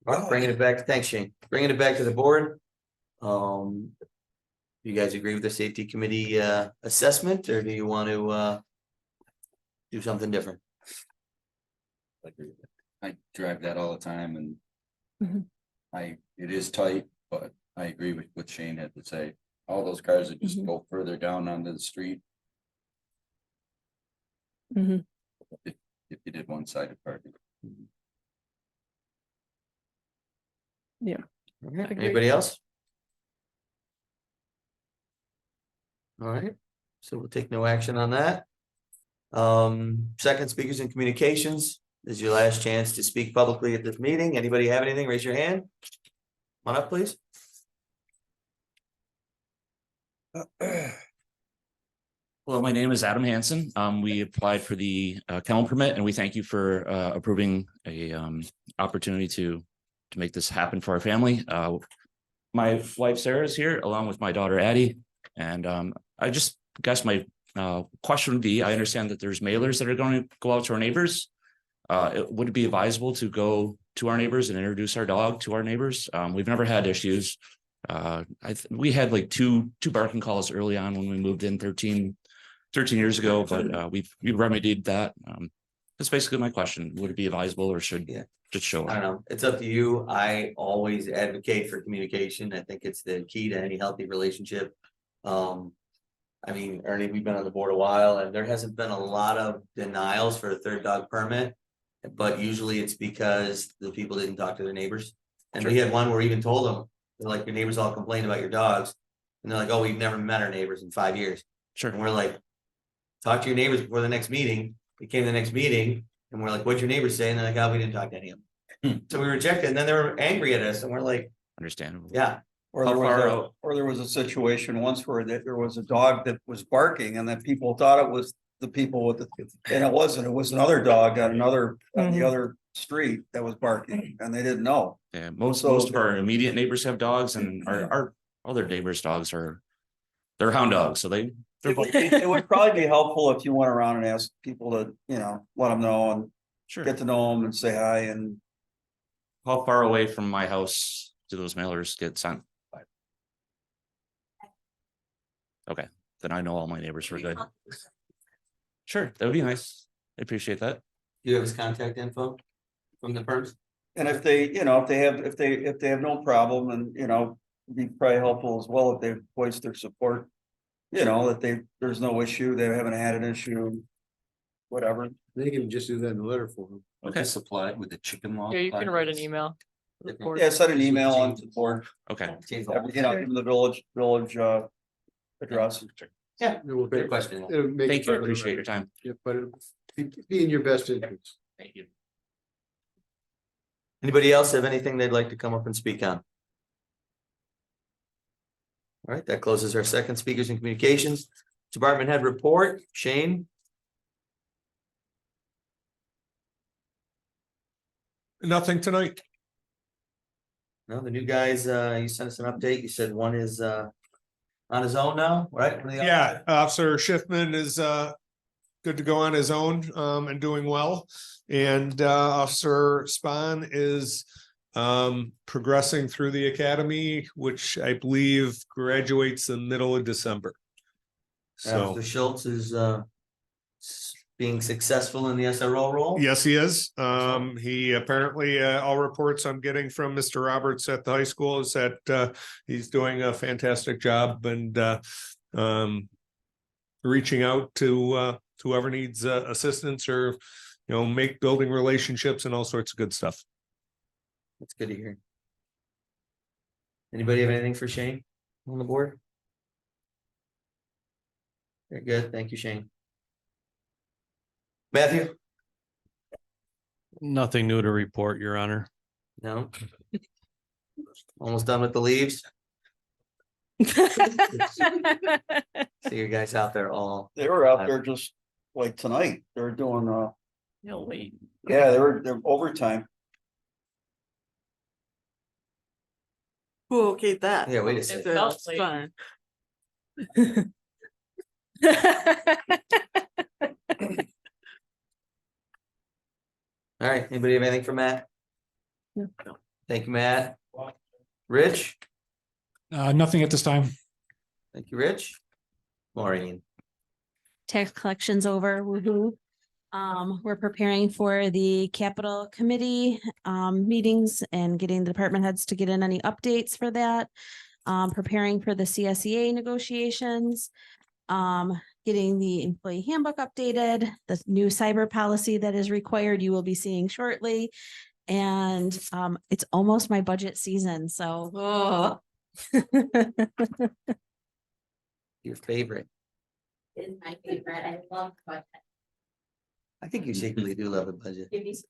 right, bringing it back, thanks Shane, bringing it back to the board. You guys agree with the safety committee assessment, or do you want to do something different? I agree with it. I drive that all the time and Mhm. it is tight, but I agree with what Shane had to say. All those cars that just Mhm. go further down onto the street. Mhm. If you did one-sided parking. Okay, anybody else? All right, so we'll take no action on that. Second, speakers and communications, this is your last chance to speak publicly at this meeting. Anybody have anything? Raise your hand. Come on up, please. Hello, my name is Adam Hansen. We applied for the kennel permit and we thank you for approving a opportunity to make this happen for our family. My wife Sarah is here along with my daughter Addie. And I just guess my question would be, I understand that there's mailers that are going to go out to our neighbors. Would it be advisable to go to our neighbors and introduce our dog to our neighbors? We've never had issues. We had like two barking calls early on when we moved in 13 years ago, but we've remedied that. That's basically my question. Would it be advisable or should just show I up? don't know, it's up to you. I always advocate for communication. I think it's the key to any healthy relationship. I mean, Ernie, we've been on the board a while and there hasn't been a lot of denials for a third dog permit. But usually it's because the people didn't talk to their neighbors. And we had one where we even told them, like, your neighbors all complained about your dogs. And they're like, oh, we've never met our neighbors in 5 years. Sure. And we're like, talk to your neighbors before the next meeting. We came to the next meeting and we're like, what'd your neighbors say? And they're like, oh, we didn't talk to any of them. So we rejected, and then they were angry at us and we're like, Understandable. yeah. Or How there far was out? or there was a situation once where there was a dog that was barking and that people thought it was the people with the, and it wasn't, it was another dog on the other street that was barking and they didn't know. Yeah, most So- of our immediate neighbors have dogs and our other neighbors' dogs they're hound dogs, so they're both. It would probably be helpful if you went around and asked people to, let them know and Sure. get to know them and say hi and. How far away from my house do those mailers get sent? Okay, then I know all my neighbors were good. Sure, that would be nice. I appreciate that. Do you have his contact info from the firms? And if they, if they have no problem and, be probably helpful as well if they voice their support. That there's no issue, they haven't had an issue. Whatever. They can just do that in the letter form. Okay. Supplied with the chicken law. Yeah, you can write an email. Yeah, send an email on support, Okay, Change the whole- give them the village address. Yeah, It will good question. it'll make thank it you. I part of the appreciate your record. time. Yeah, but it'll be in your best interest. Thank you. Anybody else have anything they'd like to come up and speak on? All right, that closes our second speakers and communications. Department head report, Shane. Nothing tonight. No, the new guys, you sent us an update. You said one is on his own now, right? One of the Yeah, Officer Schiffman is good to go on his own and doing well. And Officer Spahn is progressing through the academy, which I believe graduates in the middle of December. So Officer Schultz is being successful in the SRO role. Yes, he is. He apparently, all reports I'm getting from Mr. Roberts at the high school is that, he's doing a fantastic job and, reaching out to, whoever needs, assistance or, make building relationships and all sorts of good stuff. That's good to hear. Anybody have anything for Shane on the board? Very good. Thank you, Shane. Matthew? Nothing new to report, Your Honor. No. Almost done with the leaves. See you guys out there all. They were out there just like tonight. They were doing, Late. yeah, they're overtime. Who okayed that? Yeah, wait a It second. felt That's late. fine. All right, anybody have anything for Matt? No. Thank you, Matt. Rich? Nothing at this time. Thank you, Rich. Maureen? Tax collections over, woohoo. We're preparing for the capital committee meetings and getting the department heads to get in any updates for that. Preparing for the CSEA negotiations. Getting the employee handbook updated, the new cyber policy that is required, you will be seeing shortly. And it's almost my budget season, so. Your favorite? It's my favorite. I love budget. I think you secretly do love the budget. Give me some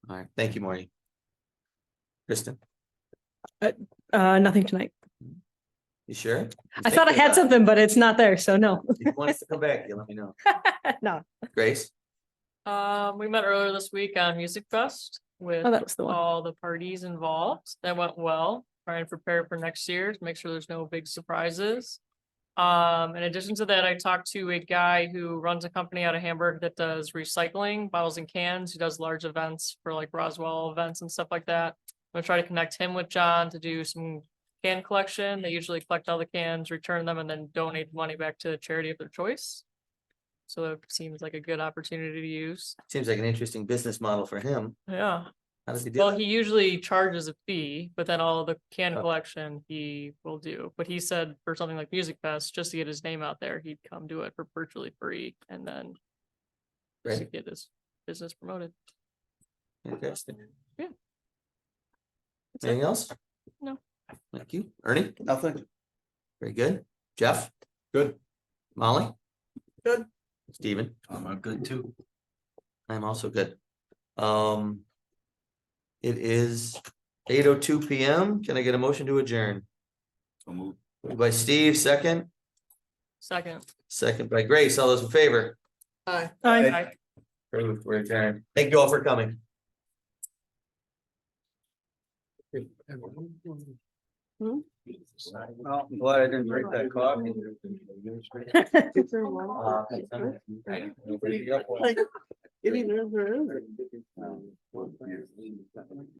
All right, thank you, Maureen. Kristen, Nothing tonight. you sure? You I think thought I had about it. something, but it's not there, so no. If you want us to come back, you let me know. No. Grace? We met earlier this week on Music Fest with Oh, that was the one. all the parties involved. That went well. Trying to prepare for next year to make sure there's no big surprises. In addition to that, I talked to a guy who runs a company out of Hamburg that does recycling bottles and cans. He does large events for like Roswell events and stuff like that. I'm gonna try to connect him with John to do some can collection. They usually collect all the cans, return them, and then donate the money back to a charity of their choice. So it seems like a good opportunity to use. Seems like an interesting business model for him. Yeah. How does he do Well, it? he usually charges a fee, but then all the can Oh. collection he will do. But he said for something like Music Fest, just to get his name out there, he'd come do it for virtually free and then just to Great. get his business promoted. Interesting. Yeah. That's it. Anything else? No. Thank you. Ernie? Nothing. Very good. Jeff? Good. Molly? Good. Steven? I'm good too. I'm also good. It is 8:02 PM. Can I get a motion to adjourn? So move. Moved by Steve, second. Second. Second by Grace. All those in favor? Hi. Aye. Approved. We're adjourned. Thank you all for coming. Well, I'm glad I didn't drink that coffee. Like, getting over.